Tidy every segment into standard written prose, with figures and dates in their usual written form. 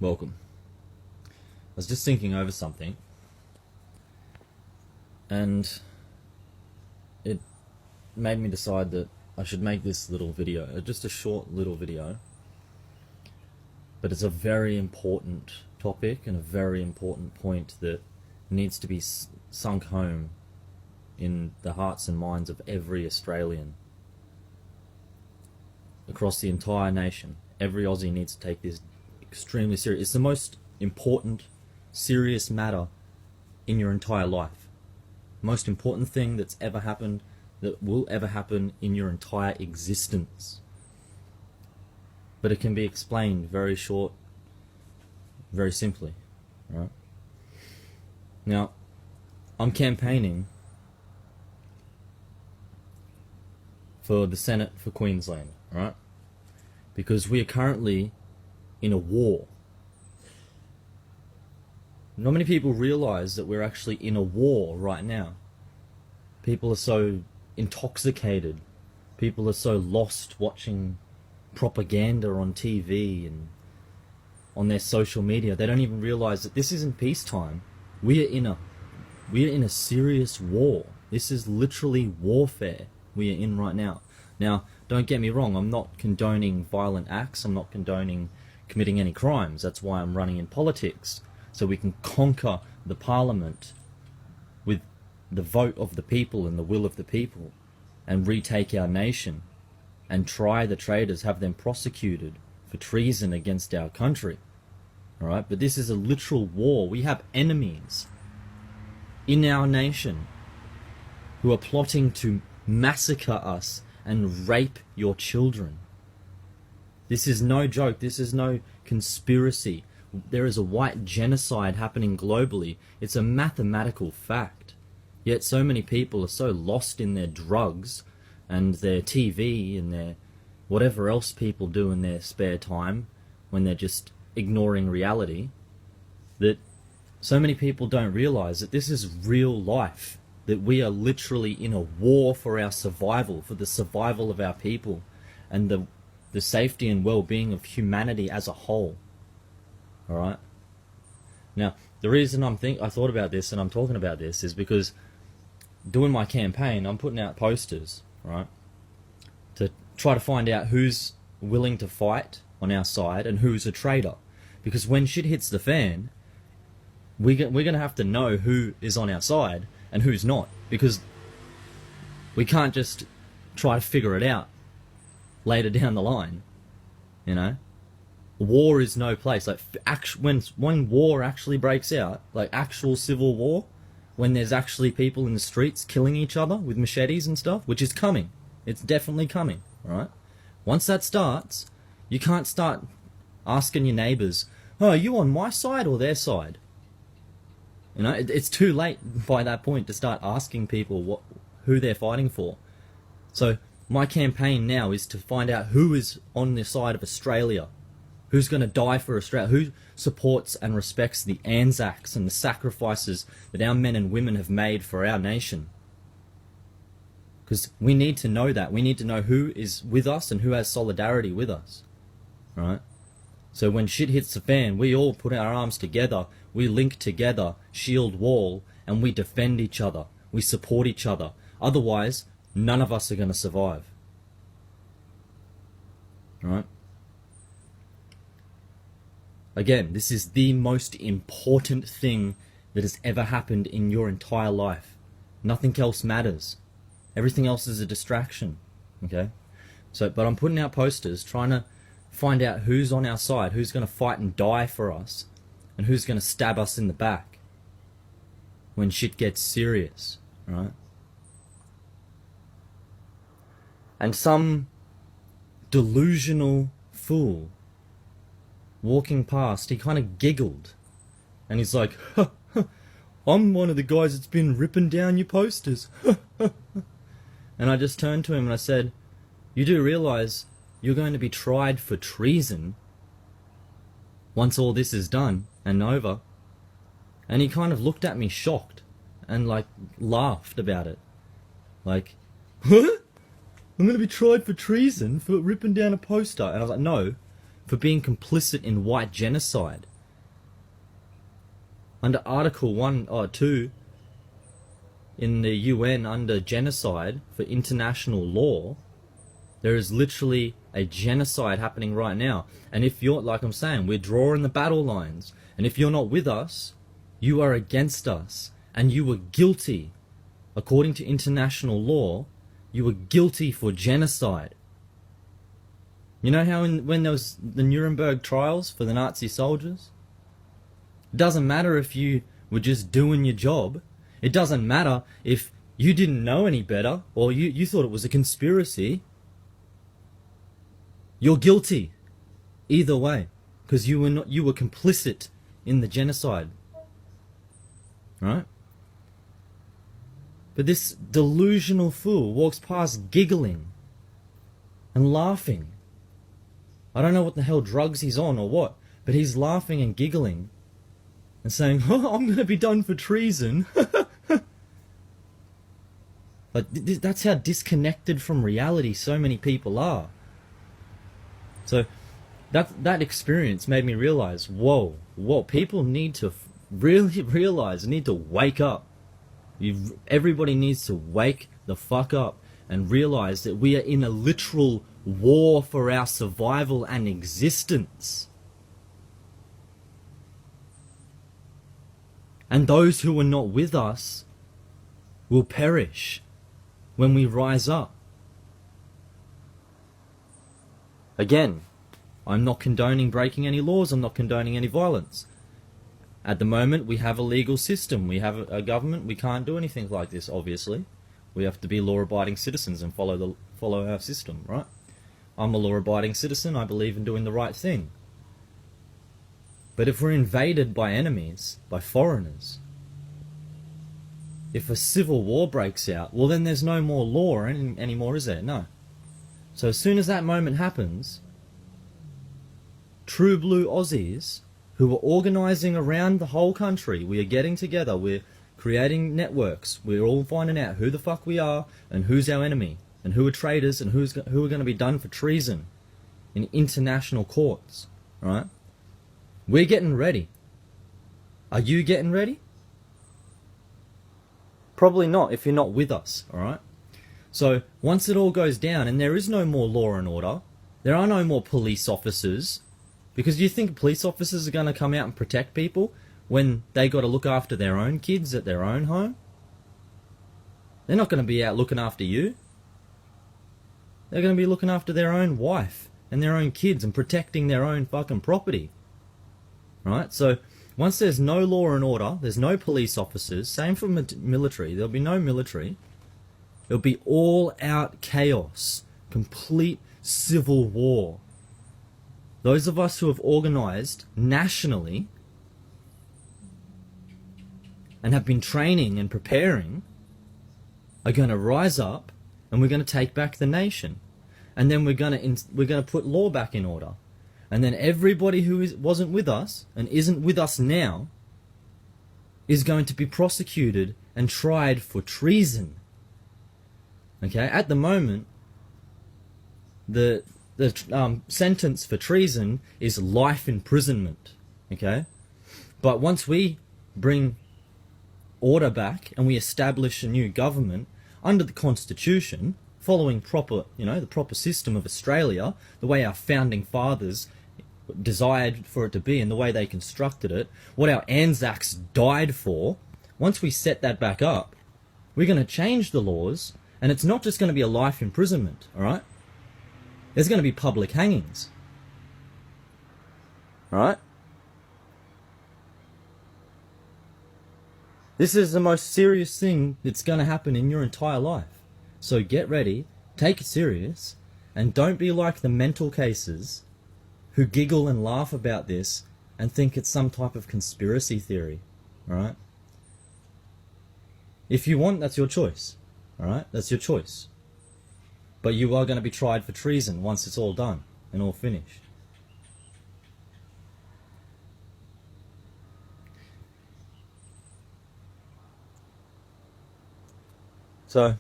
Welcome. I was just thinking over something, and it made me decide that I should make this little video, just a short little video, but it's a very important topic and a very important point that needs to be sunk home in the hearts and minds of every Australian across the entire nation. Every Aussie needs to take this extremely serious. It's the most important, serious matter in your entire life. Most important thing that's ever happened, that will ever happen in your entire existence. But it can be explained very short, very simply, right? Now, I'm campaigning for the Senate for Queensland, right? Because we are currently in a war. Not many people realize that we're actually in a war right now. People are so intoxicated. People are so lost watching propaganda on TV and on their social media. They don't even realize that this isn't peacetime. We are in a serious war. This is literally warfare we are in right now. Now, don't get me wrong, I'm not condoning violent acts. I'm not condoning committing any crimes. That's why I'm running in politics, so we can conquer the parliament with the vote of the people and the will of the people, and retake our nation and try the traitors, have them prosecuted for treason against our country. Alright, but this is a literal war. We have enemies in our nation who are plotting to massacre us and rape your children. This is no joke. This is no conspiracy. There is a white genocide happening globally. It's a mathematical fact. Yet so many people are so lost in their drugs and their TV and their whatever else people do in their spare time when they're just ignoring reality, that so many people don't realize that this is real life, that we are literally in a war for our survival, for the survival of our people and the safety and well-being of humanity as a whole. Alright? Now, the reason I thought about this and I'm talking about this is because doing my campaign, I'm putting out posters, right, to try to find out who's willing to fight on our side and who's a traitor. Because when shit hits the fan, we're going to have to know who is on our side and who's not. Because we can't just try to figure it out later down the line, you know. War is no place. Like when war actually breaks out, like actual civil war, when there's actually people in the streets killing each other with machetes and stuff, which is coming. It's definitely coming, right? Once that starts, you can't start asking your neighbours, oh, are you on my side or their side? You know, it's too late by that point to start asking people who they're fighting for. So my campaign now is to find out who is on the side of Australia, who's going to die for Australia, who supports and respects the Anzacs and the sacrifices that our men and women have made for our nation. Because we need to know that. We need to know who is with us and who has solidarity with us. Right? So when shit hits the fan, we all put our arms together, we link together, shield wall, and we defend each other. We support each other. Otherwise, none of us are going to survive. Right? Again, this is the most important thing that has ever happened in your entire life. Nothing else matters. Everything else is a distraction. Okay? But I'm putting out posters trying to find out who's on our side, who's going to fight and die for us, and who's going to stab us in the back when shit gets serious, right? And some delusional fool walking past, he kind of giggled, and he's like, I'm one of the guys that's been ripping down your posters. And I just turned to him and I said, you do realise you're going to be tried for treason once all this is done and over? And he kind of looked at me shocked and like laughed about it. Like, what? I'm going to be tried for treason for ripping down a poster. And I was like, no, for being complicit in white genocide. Under Article 1 or 2 in the UN, under genocide for international law, there is literally a genocide happening right now. And if you're, like I'm saying, we're drawing the battle lines. And if you're not with us, you are against us. And you were guilty, according to international law, you were guilty for genocide. You know how when there was the Nuremberg trials for the Nazi soldiers? It doesn't matter if you were just doing your job. It doesn't matter if you didn't know any better or you thought it was a conspiracy. You're guilty either way, because you were complicit in the genocide. Right? But this delusional fool walks past giggling and laughing. I don't know what the hell drugs he's on or what, but he's laughing and giggling and saying, "Oh, I'm going to be done for treason." Like, that's how disconnected from reality so many people are. So that experience made me realize, whoa, people need to really realize, need to wake up. Everybody needs to wake the fuck up and realize that we are in a literal war for our survival and existence. And those who are not with us will perish when we rise up. Again, I'm not condoning breaking any laws, I'm not condoning any violence. At the moment, we have a legal system, we have a government, we can't do anything like this, obviously. We have to be law-abiding citizens and follow our system, right? I'm a law-abiding citizen, I believe in doing the right thing. But if we're invaded by enemies, by foreigners, if a civil war breaks out, well then there's no more law anymore, is there? No. So as soon as that moment happens, true blue Aussies who are organising around the whole country, we are getting together, we're creating networks, we're all finding out who the fuck we are and who's our enemy and who are traitors and who are going to be done for treason in international courts, right? We're getting ready. Are you getting ready? Probably not if you're not with us, alright? So, once it all goes down and there is no more law and order, there are no more police officers, because you think police officers are going to come out and protect people when they got to look after their own kids at their own home? They're not going to be out looking after you. They're going to be looking after their own wife and their own kids and protecting their own fucking property. Right? So, once there's no law and order, there's no police officers, same for military, there'll be no military. It'll be all-out chaos, complete civil war. Those of us who have organised nationally and have been training and preparing are going to rise up and we're going to take back the nation. And then we're going to put law back in order. And then everybody who wasn't with us and isn't with us now is going to be prosecuted and tried for treason. Okay, at the moment, the sentence for treason is life imprisonment. Okay, but once we bring order back and we establish a new government under the Constitution, following the proper system of Australia, the way our founding fathers desired for it to be and the way they constructed it, what our Anzacs died for, once we set that back up, we're going to change the laws. And it's not just going to be a life imprisonment, alright? There's going to be public hangings. Alright? This is the most serious thing that's going to happen in your entire life. So get ready, take it serious, and don't be like the mental cases who giggle and laugh about this and think it's some type of conspiracy theory. Alright? If you want, that's your choice. Alright, that's your choice. But you are going to be tried for treason once it's all done and all finished. So,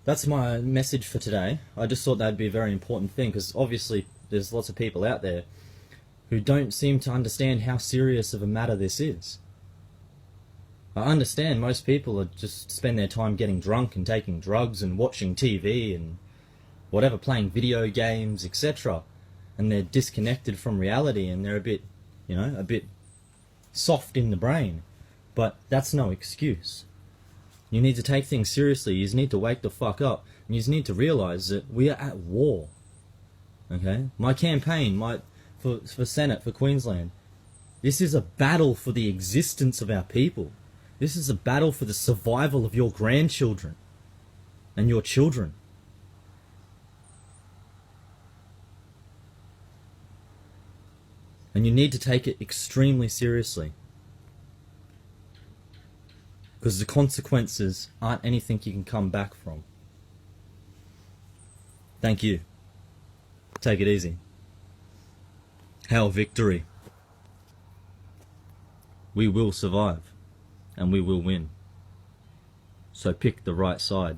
that's my message for today. I just thought that'd be a very important thing, because obviously there's lots of people out there who don't seem to understand how serious of a matter this is. I understand most people are just spend their time getting drunk and taking drugs and watching TV and whatever, playing video games, etc. And they're disconnected from reality and they're a bit, a bit soft in the brain. But that's no excuse. You need to take things seriously. You just need to wake the fuck up. And you just need to realize that we are at war. Okay? My campaign, for Senate, for Queensland, this is a battle for the existence of our people. This is a battle for the survival of your grandchildren and your children. And you need to take it extremely seriously. Because the consequences aren't anything you can come back from. Thank you. Take it easy. Hail victory. We will survive. And we will win. So pick the right side.